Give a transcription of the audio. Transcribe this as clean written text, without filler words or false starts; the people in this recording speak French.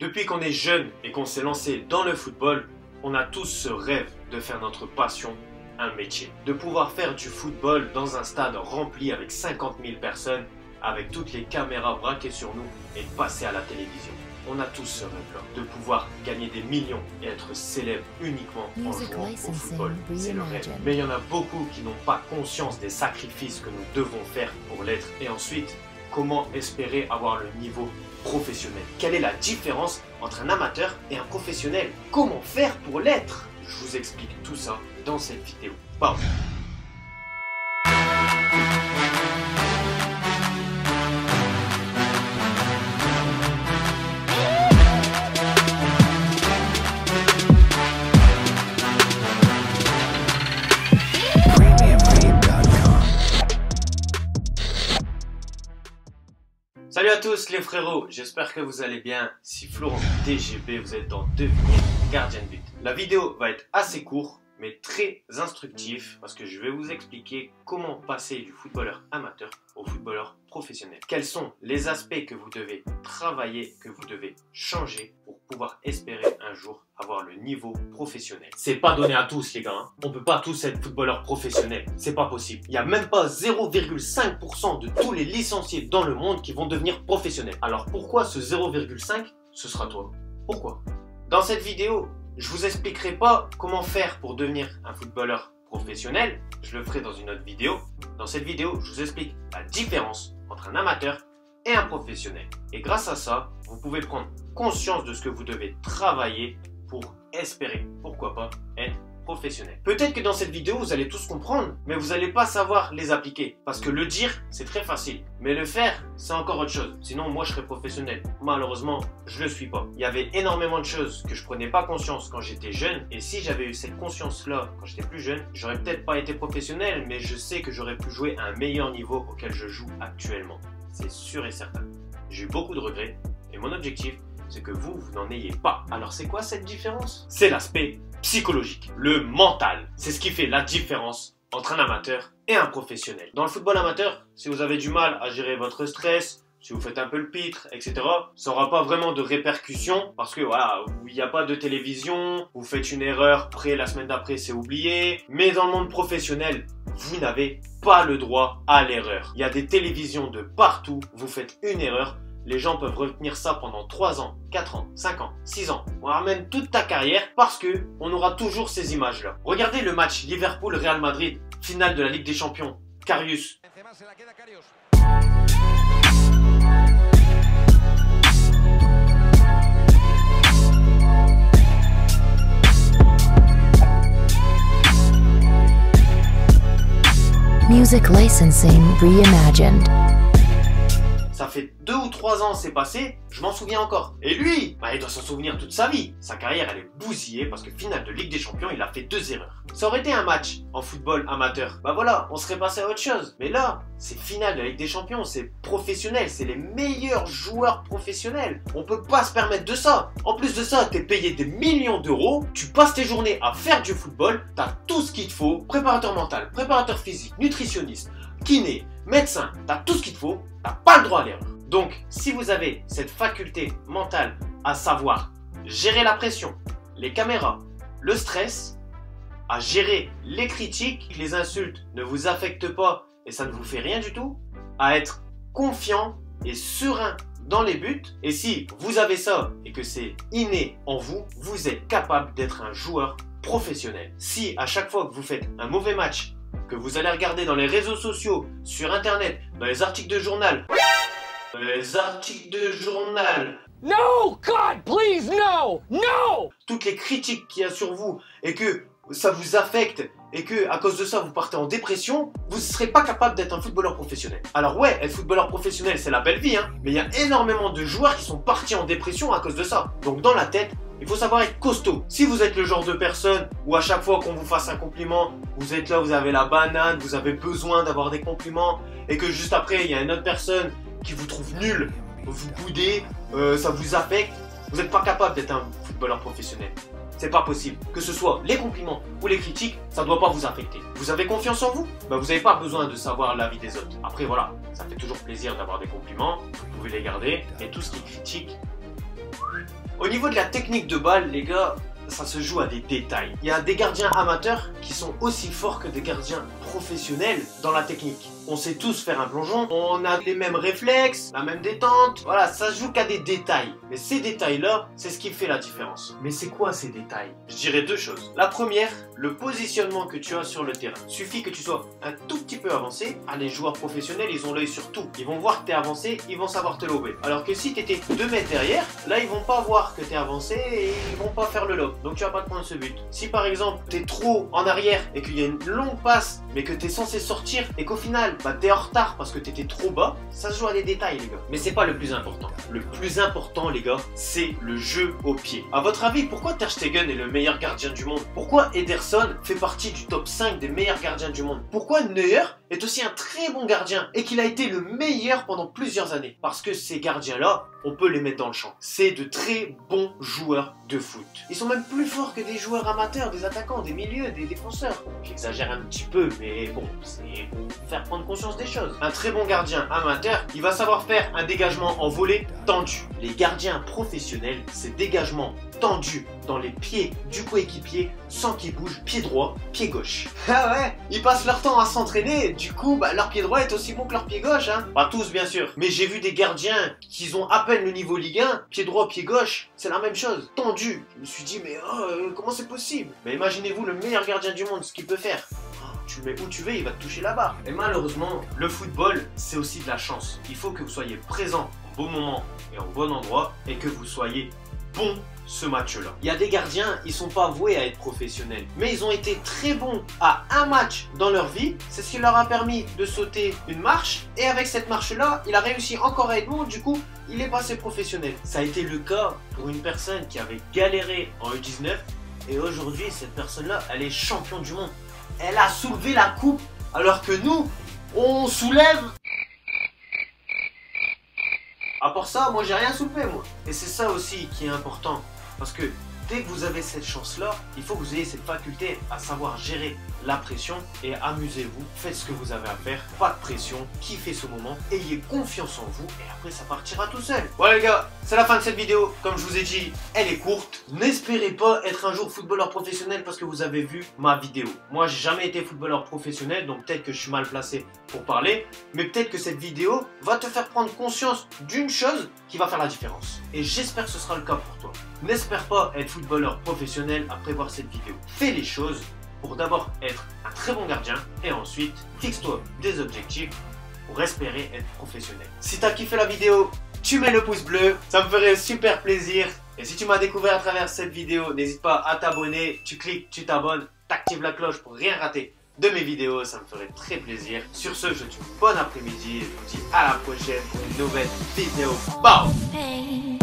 Depuis qu'on est jeune et qu'on s'est lancé dans le football, on a tous ce rêve de faire notre passion un métier. De pouvoir faire du football dans un stade rempli avec 50 000 personnes, avec toutes les caméras braquées sur nous et de passer à la télévision. On a tous ce rêve-là, de pouvoir gagner des millions et être célèbre uniquement en jouant au football. C'est le rêve. Mais il y en a beaucoup qui n'ont pas conscience des sacrifices que nous devons faire pour l'être. Et ensuite, comment espérer avoir le niveau professionnel? Quelle est la différence entre un amateur et un professionnel? Comment faire pour l'être? Je vous explique tout ça dans cette vidéo. Bam. Salut à tous les frérots, j'espère que vous allez bien. Si Florent DGB, vous êtes dans devenir gardien de but. La vidéo va être assez courte mais très instructive parce que je vais vous expliquer comment passer du footballeur amateur au footballeur professionnel. Quels sont les aspects que vous devez travailler, que vous devez changer pour pouvoir espérer un jour avoir le niveau professionnel. C'est pas donné à tous les gars, hein. On peut pas tous être footballeur professionnel, c'est pas possible. Il y a même pas 0,5% de tous les licenciés dans le monde qui vont devenir professionnels. Alors pourquoi ce 0,5? Ce sera toi. Pourquoi? Dans cette vidéo, je vous expliquerai pas comment faire pour devenir un footballeur professionnel, je le ferai dans une autre vidéo. Dans cette vidéo, je vous explique la différence entre un amateur et un professionnel. Et grâce à ça, vous pouvez prendre conscience de ce que vous devez travailler pour espérer, pourquoi pas, être professionnel. Peut-être que dans cette vidéo, vous allez tous comprendre, mais vous n'allez pas savoir les appliquer. Parce que le dire, c'est très facile. Mais le faire, c'est encore autre chose. Sinon, moi, je serais professionnel. Malheureusement, je le suis pas. Il y avait énormément de choses que je prenais pas conscience quand j'étais jeune. Et si j'avais eu cette conscience-là quand j'étais plus jeune, j'aurais peut-être pas été professionnel, mais je sais que j'aurais pu jouer à un meilleur niveau auquel je joue actuellement. C'est sûr et certain. J'ai eu beaucoup de regrets. Et mon objectif, c'est que vous n'en ayez pas. Alors c'est quoi cette différence? C'est l'aspect psychologique, le mental. C'est ce qui fait la différence entre un amateur et un professionnel. Dans le football amateur, si vous avez du mal à gérer votre stress, si vous faites un peu le pitre, etc., ça n'aura pas vraiment de répercussions parce que voilà, il n'y a pas de télévision, vous faites une erreur, après la semaine d'après c'est oublié. Mais dans le monde professionnel, vous n'avez pas le droit à l'erreur. Il y a des télévisions de partout, vous faites une erreur, les gens peuvent retenir ça pendant 3 ans, 4 ans, 5 ans, 6 ans, voire même toute ta carrière parce que on aura toujours ces images-là. Regardez le match Liverpool-Real Madrid, finale de la Ligue des Champions. Karius. Music licensing reimagined. Ça fait 2 ou 3 ans c'est passé, je m'en souviens encore. Et lui, il doit s'en souvenir toute sa vie. Sa carrière elle est bousillée parce que finale de Ligue des Champions, il a fait 2 erreurs. Ça aurait été un match en football amateur. Bah voilà, on serait passé à autre chose. Mais là, c'est finale de la Ligue des Champions, c'est professionnel, c'est les meilleurs joueurs professionnels. On peut pas se permettre de ça. En plus de ça, t'es payé des millions d'euros, tu passes tes journées à faire du football, t'as tout ce qu'il te faut, préparateur mental, préparateur physique, nutritionniste, kiné, médecin, t'as tout ce qu'il te faut, t'as pas le droit à l'erreur. Donc, si vous avez cette faculté mentale à savoir gérer la pression, les caméras, le stress, à gérer les critiques, les insultes ne vous affectent pas et ça ne vous fait rien du tout, à être confiant et serein dans les buts, et si vous avez ça et que c'est inné en vous, vous êtes capable d'être un joueur professionnel. Si à chaque fois que vous faites un mauvais match, que vous allez regarder dans les réseaux sociaux, sur internet, dans les articles de journal, No, God, please, no, no! Toutes les critiques qu'il y a sur vous et que ça vous affecte et que à cause de ça vous partez en dépression, vous ne serez pas capable d'être un footballeur professionnel. Alors ouais, être footballeur professionnel c'est la belle vie, hein, mais il y a énormément de joueurs qui sont partis en dépression à cause de ça. Donc dans la tête, il faut savoir être costaud. Si vous êtes le genre de personne où à chaque fois qu'on vous fasse un compliment, vous êtes là, vous avez la banane, vous avez besoin d'avoir des compliments et que juste après il y a une autre personne qui vous trouve nul, vous boudez, ça vous affecte, vous n'êtes pas capable d'être un footballeur professionnel. C'est pas possible. Que ce soit les compliments ou les critiques, ça ne doit pas vous affecter. Vous avez confiance en vous? Vous n'avez pas besoin de savoir l'avis des autres. Après voilà, ça fait toujours plaisir d'avoir des compliments, vous pouvez les garder, et tout ce qui est critique, Au niveau de la technique de balle, les gars, ça se joue à des détails. Il y a des gardiens amateurs qui sont aussi forts que des gardiens professionnels dans la technique. On sait tous faire un plongeon, on a les mêmes réflexes, la même détente. Voilà, ça se joue qu'à des détails. Mais ces détails-là, c'est ce qui fait la différence. Mais c'est quoi ces détails? Je dirais deux choses. La première, le positionnement que tu as sur le terrain. Suffit que tu sois un tout petit peu avancé. Ah, les joueurs professionnels, ils ont l'œil sur tout. Ils vont voir que tu es avancé, ils vont savoir te lober. Alors que si tu étais 2 mètres derrière, là, ils vont pas voir que tu es avancé et ils vont pas faire le lob. Donc tu vas pas te prendre ce but. Si par exemple, tu es trop en arrière et qu'il y a une longue passe, mais que tu es censé sortir et qu'au final, bah, t'es en retard parce que t'étais trop bas, ça se joue à des détails, les gars. Mais c'est pas le plus important. Le plus important, les gars, c'est le jeu au pied. À votre avis, pourquoi Ter Stegen est le meilleur gardien du monde? Pourquoi Ederson fait partie du top 5 des meilleurs gardiens du monde? Pourquoi Neuer est aussi un très bon gardien et qu'il a été le meilleur pendant plusieurs années? Parce que ces gardiens-là, on peut les mettre dans le champ. C'est de très bons joueurs de foot. Ils sont même plus forts que des joueurs amateurs, des attaquants, des milieux, des défenseurs. J'exagère un petit peu, mais bon, c'est pour vous faire prendre conscience des choses. Un très bon gardien amateur, il va savoir faire un dégagement en volée tendu. Les gardiens professionnels, c'est dégagement tendu dans les pieds du coéquipier sans qu'il bouge, pied droit, pied gauche. Ah ouais, ils passent leur temps à s'entraîner, du coup bah, leur pied droit est aussi bon que leur pied gauche, hein. Pas tous bien sûr, mais j'ai vu des gardiens qui ont à peine le niveau Ligue 1, pied droit, pied gauche, c'est la même chose, tendu. Je me suis dit mais comment c'est possible? Mais imaginez-vous le meilleur gardien du monde, ce qu'il peut faire. Tu le mets où tu veux, il va te toucher la barre. Et malheureusement, le football, c'est aussi de la chance. Il faut que vous soyez présent au bon moment et au bon endroit et que vous soyez bon ce match-là. Il y a des gardiens, ils sont pas voués à être professionnels, mais ils ont été très bons à un match dans leur vie. C'est ce qui leur a permis de sauter une marche. Et avec cette marche-là, il a réussi encore à être bon. Du coup, il est passé professionnel. Ça a été le cas pour une personne qui avait galéré en U19. Et aujourd'hui, cette personne-là, elle est champion du monde. Elle a soulevé la coupe, alors que nous, on soulève. À part ça, moi j'ai rien soulevé moi. Et c'est ça aussi qui est important. Parce que dès que vous avez cette chance-là, il faut que vous ayez cette faculté à savoir gérer la pression et amusez-vous. Faites ce que vous avez à faire. Pas de pression. Kiffez ce moment. Ayez confiance en vous et après ça partira tout seul. Voilà les gars, c'est la fin de cette vidéo. Comme je vous ai dit, elle est courte. N'espérez pas être un jour footballeur professionnel parce que vous avez vu ma vidéo. Moi, j'ai jamais été footballeur professionnel, donc peut-être que je suis mal placé pour parler. Mais peut-être que cette vidéo va te faire prendre conscience d'une chose qui va faire la différence. Et j'espère que ce sera le cas pour toi. N'espère pas être footballeur professionnel après voir cette vidéo. Fais les choses pour d'abord être un très bon gardien et ensuite fixe-toi des objectifs pour espérer être professionnel. Si tu as kiffé la vidéo, tu mets le pouce bleu, ça me ferait super plaisir. Et si tu m'as découvert à travers cette vidéo, n'hésite pas à t'abonner, tu cliques, tu t'abonnes, t'actives la cloche pour rien rater de mes vidéos, ça me ferait très plaisir. Sur ce, je te dis bon après-midi et je vous dis à la prochaine pour une nouvelle vidéo. Bye.